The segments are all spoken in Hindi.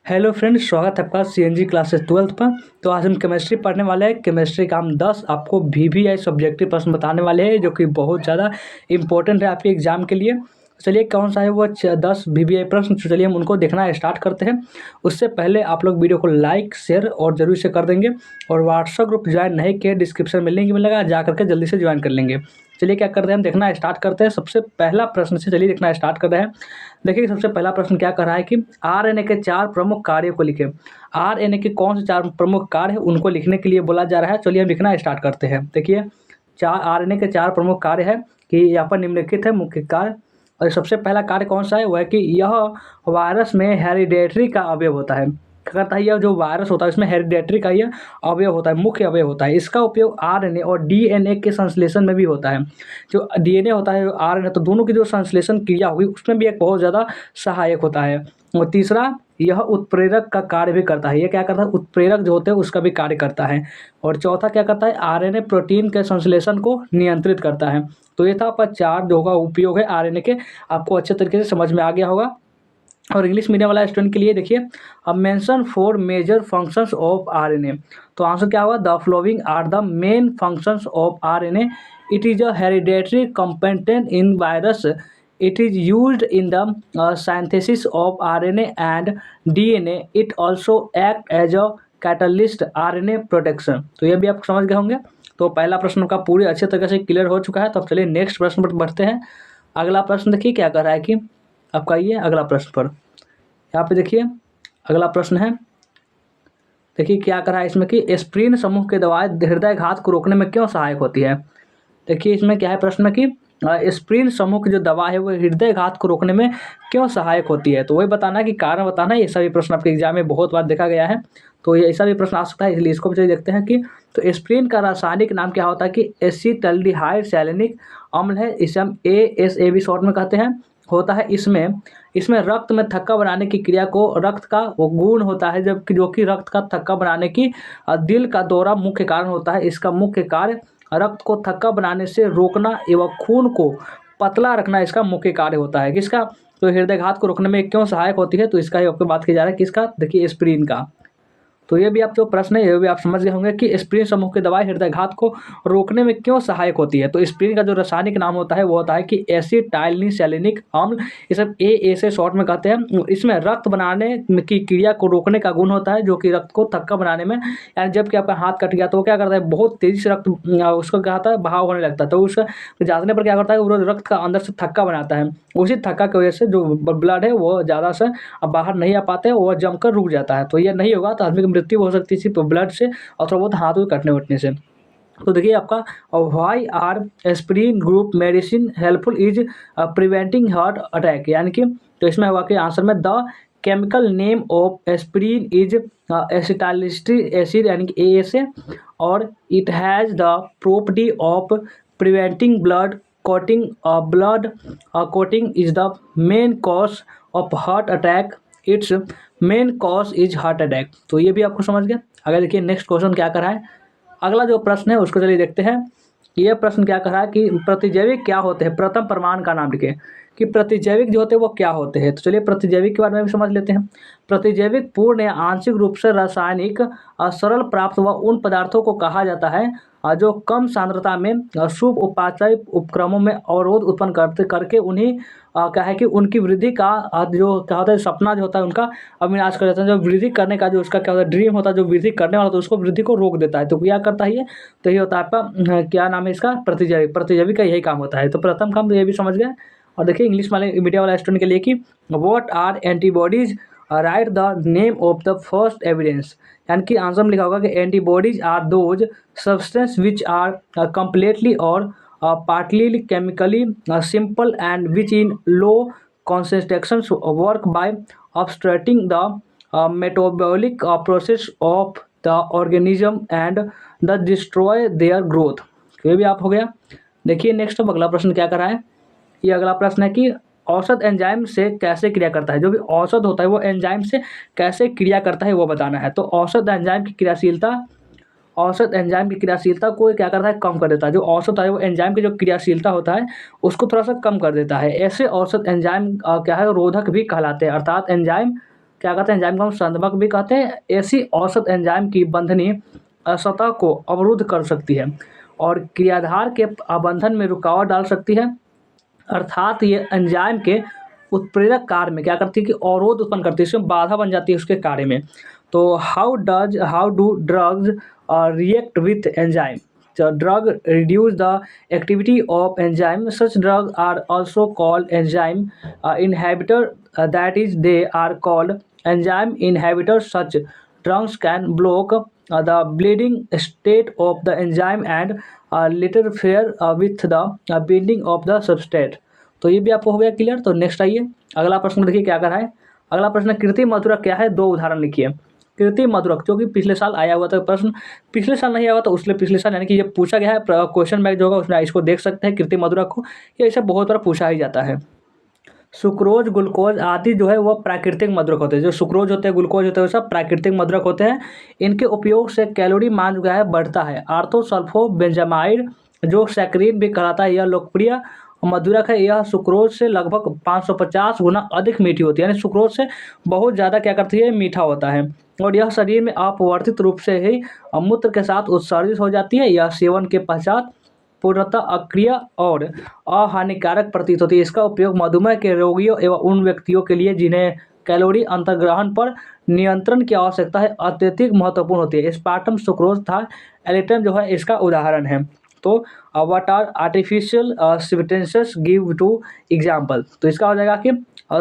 हेलो फ्रेंड्स, स्वागत है आपका सीएनजी क्लासेस 12th पर। तो आज हम केमिस्ट्री पढ़ने वाले हैं। केमिस्ट्री का हम 10 आपको वीवीआई सब्जेक्टिव प्रश्न बताने वाले हैं, जो कि बहुत ज़्यादा इंपॉर्टेंट है आपके एग्जाम के लिए। चलिए, कौन सा है वो 10 वीवीआई प्रश्न, तो चलिए हम उनको देखना स्टार्ट करते हैं। उससे पहले आप लोग वीडियो को लाइक, शेयर और जरूर से कर देंगे। और व्हाट्सएप ग्रुप ज्वाइन नहीं किए, डिस्क्रिप्शन में लिंक मिलेगा, जा करके जल्दी से ज्वाइन कर लेंगे। चलिए क्या करते हैं, हम देखना स्टार्ट करते हैं। सबसे पहला प्रश्न से चलिए देखना स्टार्ट कर रहे हैं। देखिए सबसे पहला प्रश्न क्या कर रहा है कि आरएनए के 4 प्रमुख कार्यों को लिखें। आरएनए के कौन से 4 प्रमुख कार्य है उनको लिखने के लिए बोला जा रहा है। चलिए हम लिखना स्टार्ट करते हैं। देखिए आरएनए के 4 प्रमुख कार्य है कि यहाँ पर निम्नलिखित है मुख्य कार्य। और सबसे पहला कार्य कौन सा है, वह है कि यह वायरस में हेरिडेटरी का अवयव होता है। क्या करता है, यह जो वायरस होता है इसमें हेरिडेटरी का यह अवयव होता है, मुख्य अवयव होता है। इसका उपयोग आरएनए और डीएनए के संश्लेषण में भी होता है। जो डीएनए होता है, आरएनए, तो दोनों की जो संश्लेषण क्रिया होगी उसमें भी एक बहुत ज़्यादा सहायक होता है। और तीसरा, यह उत्प्रेरक का कार्य भी करता है। ये क्या करता है, उत्प्रेरक जो होते हैं उसका भी कार्य करता है। और चौथा क्या करता है, आरएनए प्रोटीन के संश्लेषण को नियंत्रित करता है। तो ये था आपका 4 जो का उपयोग है आरएनए के, आपको अच्छे तरीके से समझ में आ गया होगा। और इंग्लिश मीडियम वाला स्टूडेंट के लिए देखिए, अब mention 4 major functions of RNA. तो आंसर क्या होगा, the following are the main functions of RNA. It is a hereditary component in virus. It is used in the synthesis of RNA and DNA. It also act as a catalyst RNA protection। तो ये भी आप समझ गए होंगे। तो पहला प्रश्न का पूरी अच्छे तरीके से क्लियर हो चुका है। तो अब चलिए नेक्स्ट प्रश्न पर बढ़ते हैं। अगला प्रश्न देखिए क्या कर रहा है कि आपका ये अगला प्रश्न पर, यहाँ पे देखिए अगला प्रश्न है। देखिए क्या कर रहा है इसमें कि एस्प्रिन समूह की दवाएं हृदय घात को रोकने में क्यों सहायक होती है। देखिए इसमें क्या है प्रश्न में कि एस्प्रिन समूह की जो दवा है वो हृदय घात को रोकने में क्यों सहायक होती है। तो वही बताना है कि कारण बताना है। ये सभी प्रश्न आपके एग्जाम में बहुत बार देखा गया है, तो ये ऐसा भी प्रश्न आ सकता है, इसलिए इसको भी चलिए देखते हैं कि तो एस्प्रिन का रासायनिक नाम क्या होता है कि एसिटाल्डिहाइड सैलिनिक अम्ल है। इसे हम ASA भी शॉर्ट में कहते हैं। होता है इसमें इसमें रक्त में थक्का बनाने की क्रिया को, रक्त का वो गुण होता है जबकि जो कि रक्त का थक्का बनाने की दिल का दौरा मुख्य कारण होता है। इसका मुख्य कार्य रक्त को थक्का बनाने से रोकना एवं खून को पतला रखना इसका मुख्य कार्य होता है। किसका, तो हृदयघात को रोकने में क्यों सहायक होती है, तो इसका ही आपको बात की जा रहा है। किसका, देखिए एस्प्रिन का। तो ये भी आप जो प्रश्न है ये भी आप समझ गए होंगे कि एस्प्रिन समूह की दवाई हृदयघात को रोकने में क्यों सहायक होती है। तो एस्प्रिन का जो रासायनिक नाम होता है वो होता है कि एसिटाइलिसैलिनिक अम्ल। इसे AA से शॉर्ट में कहते हैं। इसमें रक्त बनाने की क्रिया को रोकने का गुण होता है, जो कि रक्त को थक्का बनाने में, यानी जबकि आपका हाथ कट गया तो वो क्या करता है, बहुत तेजी से रक्त उसको क्या होता है, बहाव होने लगता है। तो उसका जाने पर क्या करता है, वो रक्त का अंदर से थक्का बनाता है। उसी थक्का की वजह से जो ब्लड है वो ज़्यादा से अब बाहर नहीं आ पाते, वो जमकर रुक जाता है। तो ये नहीं होगा तो आदमी की मृत्यु हो सकती थी, तो ब्लड से और थोड़ा बहुत हाथ कटने वटने से। तो देखिए आपका why are aspirin group medicine helpful is preventing heart attack, यानी कि तो इसमें हुआ कि आंसर में the chemical name of aspirin is acetylsalicylic acid, यानी कि ASA, और it has the property of preventing blood clotting. Blood clotting is the main cause of heart attack. Its main cause is heart attack। तो ये भी आपको समझ गया। अगर देखिए नेक्स्ट क्वेश्चन क्या कर रहा है, अगला जो प्रश्न है उसको चलिए देखते हैं। ये प्रश्न क्या कर रहा है कि प्रतिजैविक क्या होते हैं, प्रथम प्रमाण का नाम लिखे कि प्रतिजैविक जो होते हैं वो क्या होते हैं। तो चलिए प्रतिजैविक के बारे में भी समझ लेते हैं। प्रतिजैविक पूर्ण या आंशिक रूप से रासायनिक सरल प्राप्त व उन पदार्थों को कहा जाता है जो कम सांद्रता में शुभ उपाचय उपक्रमों में अवरोध उत्पन्न करके उन्हीं क्या है कि उनकी वृद्धि का जो क्या होता है, सपना जो होता है उनका अविनाश कर देता है। जो वृद्धि करने का जो उसका क्या होता है, ड्रीम होता है, जो वृद्धि करने वाला तो उसको वृद्धि को रोक देता है। तो क्या करता है ये, तो ये होता है आपका क्या नाम है इसका, प्रतिजैविक। प्रतिजैविक का यही काम होता है। तो प्रथम काम तो ये भी समझ गए। और देखिए इंग्लिश वाले मीडिया वाला स्टूडेंट के लिए कि what are antibodies, write the name of the first evidence, यानी कि आंसर में लिखा होगा कि antibodies are those substance which are completely और partly chemically simple and which in low concentrations work by obstructing the metabolic process of the organism and the destroy their growth। तो ये भी आप हो गया। देखिए नेक्स्ट अब अगला प्रश्न क्या कर रहा है। ये अगला प्रश्न है कि औसत एंजाइम से कैसे क्रिया करता है। जो भी औसत होता है वो एंजाइम से कैसे क्रिया करता है वो बताना है। तो औसत एंजाइम की क्रियाशीलता, औसत एंजाइम की क्रियाशीलता को क्या करता है, कम कर देता है। जो औसत है वो एंजाइम की जो क्रियाशीलता होता है उसको थोड़ा सा कम कर देता है। ऐसे औसत एंजाइम क्या है, रोधक भी कहलाते हैं। अर्थात एंजाइम क्या कहते हैं, एंजाइम को हम संदमक भी कहते हैं। ऐसी औसत एंजाइम की बंधनीय सतह को अवरुद्ध कर सकती है और क्रियाधार के अबंधन में रुकावट डाल सकती है। अर्थात ये एंजाइम के उत्प्रेरक कार्य में क्या करती है कि अवरोध उत्पन्न करती है, इसमें बाधा बन जाती है उसके कार्य में। तो how do drugs react with enzyme? The drug reduce the activity of enzyme. Such drugs are also called enzyme inhibitor. That is, they are called enzyme inhibitors. Such drugs can block the bleeding state of the enzyme and interfere with the binding of the substrate. तो ये भी आपको हो गया क्लियर। तो नेक्स्ट आइए, अगला प्रश्न देखिए क्या कर रहा है। अगला प्रश्न, कृत्रिम मधुरक क्या है, दो उदाहरण लिखिए। कृत्रिम मधुरक जो कि पिछले साल आया हुआ था प्रश्न, पिछले साल नहीं आया हुआ तो उसके पिछले साल यानी कि ये पूछा गया है, क्वेश्चन बैंक जो होगा उसमें इसको देख सकते हैं कृत्रिम मधुरक को, ये ऐसे बहुत बार पूछा ही जाता है। सुक्रोज, ग्लूकोज आदि जो है वह प्राकृतिक मधुरक होते हैं। जो सुक्रोज होते हैं, ग्लूकोज होते हैं, वो सब प्राकृतिक मधुरक होते हैं। इनके उपयोग से कैलोरी मान जो है बढ़ता है। आर्थोसल्फोबेंजामाइड जो सैकरीन भी कहलाता है, यह लोकप्रिय मधुरक है। यह सुक्रोज से लगभग 550 गुना अधिक मीठी होती है, यानी सुक्रोज से बहुत ज़्यादा क्या करती है, मीठा होता है। और यह शरीर में अपवर्तित रूप से ही मूत्र के साथ उत्सर्जित हो जाती है। यह सेवन के पश्चात पूर्णतः अक्रिय और अहानिकारक प्रतीत होती है। इसका उपयोग मधुमेह के रोगियों एवं उन व्यक्तियों के लिए जिन्हें कैलोरी अंतर्ग्रहण पर नियंत्रण की आवश्यकता है अत्यधिक महत्वपूर्ण होती है। एस्पार्टम, सुक्रोज था एलिटम जो है इसका उदाहरण है। तो what are artificial sweeteners give two example? तो इसका हो जाएगा कि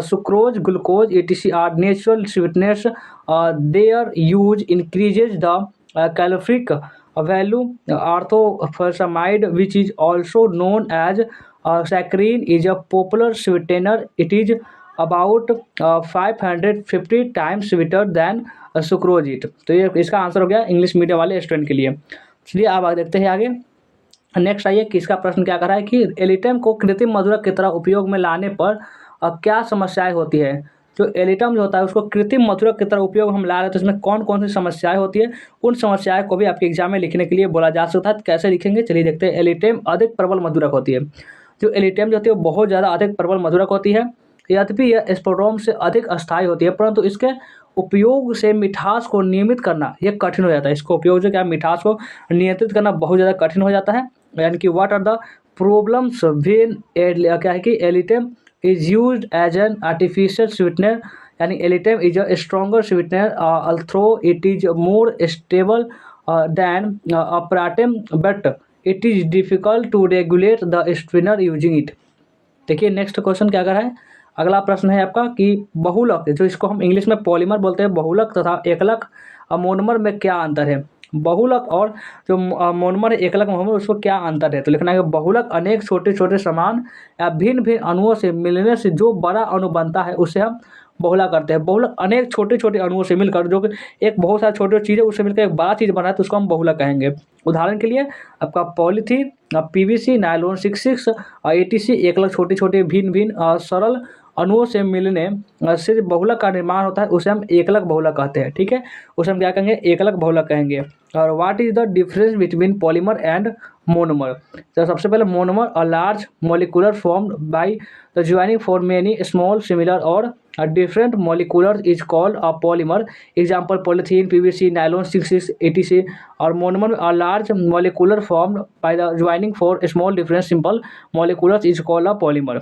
sucrose, glucose etc are natural sweetness, their use increases the caloric value. Orthophosphamide, which is also known as saccharin, is a popular sweetener. It is about 550 times sweeter than sucrose. तो ये इसका आंसर हो गया इंग्लिश मीडियम वाले स्टूडेंट के लिए। चलिए अब आगे देखते हैं आगे। नेक्स्ट आइए कि इसका प्रश्न क्या कर रहा है कि एलिटम को कृत्रिम मधुरक की तरह उपयोग में लाने पर क्या समस्याएं होती है। जो एलिटम जो होता है उसको कृत्रिम मधुरक की तरह उपयोग हम ला रहे हैं, तो इसमें कौन कौन सी समस्याएं होती है, उन समस्याएं को भी आपके एग्जाम में लिखने के लिए बोला जा सकता है। तो कैसे लिखेंगे, चलिए देखते हैं। एलिटम अधिक प्रबल मधुरक होती है। जो एलिटम जो होती है वो बहुत ज़्यादा अधिक प्रबल मधुरक होती है। यद्यपि यह एस्पर्टोम से अधिक अस्थायी होती है, परंतु इसके उपयोग से मिठास को नियमित करना यह कठिन हो जाता है। इसको उपयोग से क्या मिठास को नियंत्रित करना बहुत ज़्यादा कठिन हो जाता है। यानी कि what are the problems when क्या है कि alitame is used as an artificial sweetener. यानी alitame is a stronger sweetener although it is more stable than aspartame, but it is difficult to regulate the sweetener using it. देखिए नेक्स्ट क्वेश्चन क्या कर रहा है। अगला प्रश्न है आपका कि बहुलक, जो इसको हम इंग्लिश में पॉलीमर बोलते हैं, बहुलक तथा एकलक मोनोमर में क्या अंतर है। बहुलक और जो मोनोमर एकलक मोनोमर उसको क्या अंतर है। तो लिखना है बहुलक अनेक छोटे छोटे समान या भिन्न भिन्न अणुओं से मिलने से जो बड़ा अणु बनता है उसे हम बहुला करते हैं। बहुलक अनेक छोटे छोटे अणुओं से मिलकर जो कि एक बहुत सारी छोटी चीज़ें उससे मिलकर एक बड़ा चीज़ बना है तो उसको हम बहुलक कहेंगे। उदाहरण के लिए आपका पॉलीथीन, पीवीसी, नायलॉन 66 etc एकलक छोटे छोटे भिन्न भिन्न सरल अणुओं से मिलने से बहुलक का निर्माण होता है, उसे हम एकलक बहुलक कहते हैं। ठीक है, उसे हम क्या कहेंगे, एकलक बहुलक कहेंगे। और what is the difference between polymer and monomer. तो सबसे पहले monomer a large molecular formed by the joining for many small similar or different molecular is called a polymer. Example polythene, PVC, nylon 66 etc। और monomer a large molecular formed by the joining for small different simple molecular is called a polymer.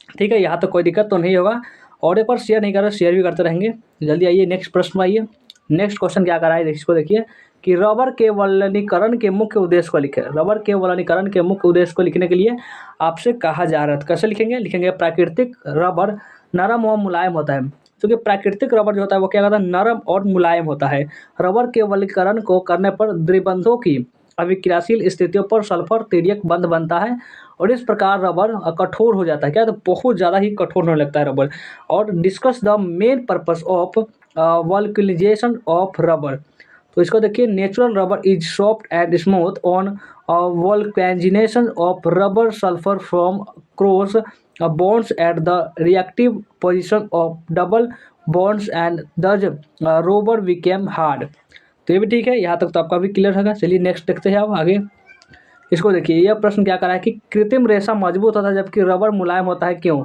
ठीक है, यहाँ तो कोई दिक्कत तो नहीं होगा। और एक बार शेयर नहीं कर रहे, शेयर भी करते रहेंगे। जल्दी आइए नेक्स्ट प्रश्न आइए। नेक्स्ट क्वेश्चन क्या कर रहा है इसको देखिए कि रबर के वलनीकरण के मुख्य उद्देश्य को लिखें। रबर के वलनीकरण के मुख्य उद्देश्य को लिखने के लिए आपसे कहा जा रहा है। कैसे लिखेंगे, लिखेंगे प्राकृतिक रबर नरम और मुलायम होता है। क्योंकि प्राकृतिक रबर जो होता है वो क्या करता है, नरम और मुलायम होता है। रबर के वलनीकरण को करने पर द्विबंधों की अभिक्रियाशील स्थितियों पर सल्फर तिर्यक बंध बनता है और इस प्रकार रबर कठोर हो जाता है। क्या, तो बहुत ज़्यादा ही कठोर होने लगता है रबर। और discuss the main purpose of vulcanization of rubber. तो इसको देखिए, natural rubber is soft and smooth on vulcanization of rubber sulphur from cross bonds at the reactive position of double bonds and thus rubber became hard। तो ये भी ठीक है, यहाँ तक तो आपका भी क्लियर होगा। चलिए नेक्स्ट देखते हैं अब आगे। इसको देखिए, यह प्रश्न क्या कर रहा है कि कृत्रिम रेशा मजबूत होता है जबकि रबर मुलायम होता है, क्यों।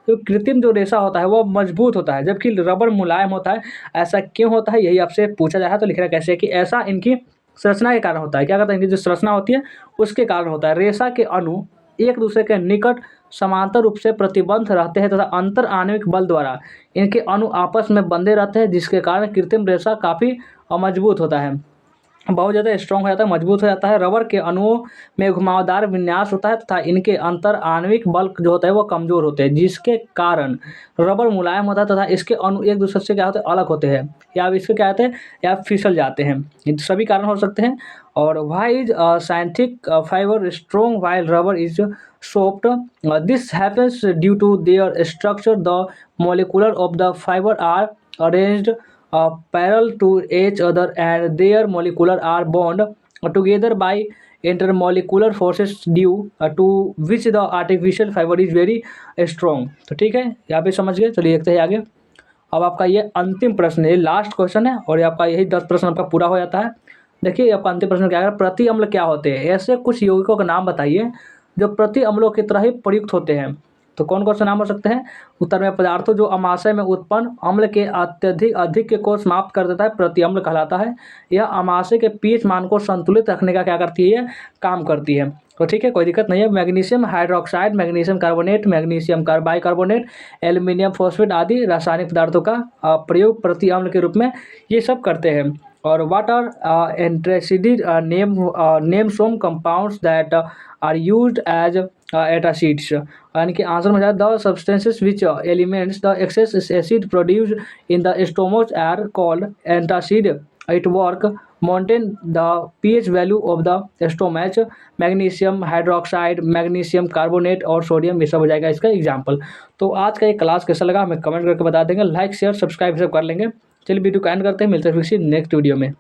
तो कृत्रिम जो रेशा होता है वो मजबूत होता है, जबकि रबर मुलायम होता है। ऐसा क्यों होता है, यही आपसे पूछा जाए तो लिखना कैसे है कि ऐसा इनकी संरचना के कारण होता है। क्या कहता है, इनकी जो संरचना होती है उसके कारण होता है। रेशा के अणु एक दूसरे के निकट समांतर रूप से प्रतिबद्ध रहते हैं तथा अंतर आणविक बल द्वारा इनके अणु आपस में बंधे रहते हैं, जिसके कारण कृत्रिम रेशा काफ़ी मजबूत होता है, बहुत ज़्यादा स्ट्रॉन्ग हो जाता है, मजबूत हो जाता है। रबर के अणुओं में घुमावदार विन्यास होता है तथा इनके अंतर आणविक बल जो होता है वो कमज़ोर होते हैं, जिसके कारण रबर मुलायम होता है तथा इसके अणु एक दूसरे से क्या होते हैं, अलग होते हैं, या इसके क्या होते हैं, या फिसल जाते हैं। ये सभी कारण हो सकते हैं। और why is scientific fibre strong while rubber is soft, this happens due to their structure, the molecular of the fiber are arranged parallel to each other and their molecular are bound together by intermolecular forces due to which the artificial fiber is very strong। तो ठीक है, यहाँ पे समझ गए। चलिए देखते हैं आगे। अब आपका ये अंतिम प्रश्न है, लास्ट क्वेश्चन है, और ये आपका यही 10 प्रश्न आपका पूरा हो जाता है। देखिए आपका अंतिम प्रश्न क्या है, प्रति अम्ल क्या होते हैं, ऐसे कुछ यौगिकों का नाम बताइए जो प्रति अम्लों की तरह ही प्रयुक्त होते हैं। तो कौन कौन से नाम हो सकते हैं, उत्तर में पदार्थों जो अमाशय में उत्पन्न अम्ल के अत्यधिक अधिक को समाप्त कर देता है प्रति अम्ल कहलाता है। यह अमाशय के पीएच मान को संतुलित रखने का क्या करती है, काम करती है। तो ठीक है, कोई दिक्कत नहीं है। Magnesium hydroxide, magnesium carbonate, magnesium bicarbonate, aluminium phosphate आदि रासायनिक पदार्थों का प्रयोग प्रति अम्ल के रूप में ये सब करते हैं। और what are antacids name some compounds that are used as antacids, यानी कि आंसर में the substances which elements the excess acid produced in the stomach are called antacid. It work maintain the pH value of the stomach। Magnesium hydroxide, magnesium carbonate और सोडियम, ये सब हो जाएगा इसका एग्जाम्पल। तो आज का ये क्लास कैसा लगा हमें कमेंट करके बता देंगे, लाइक शेयर सब्सक्राइब सब कर लेंगे। चलिए वीडियो को एंड करते हैं, मिलते हैं फिर नेक्स्ट वीडियो में।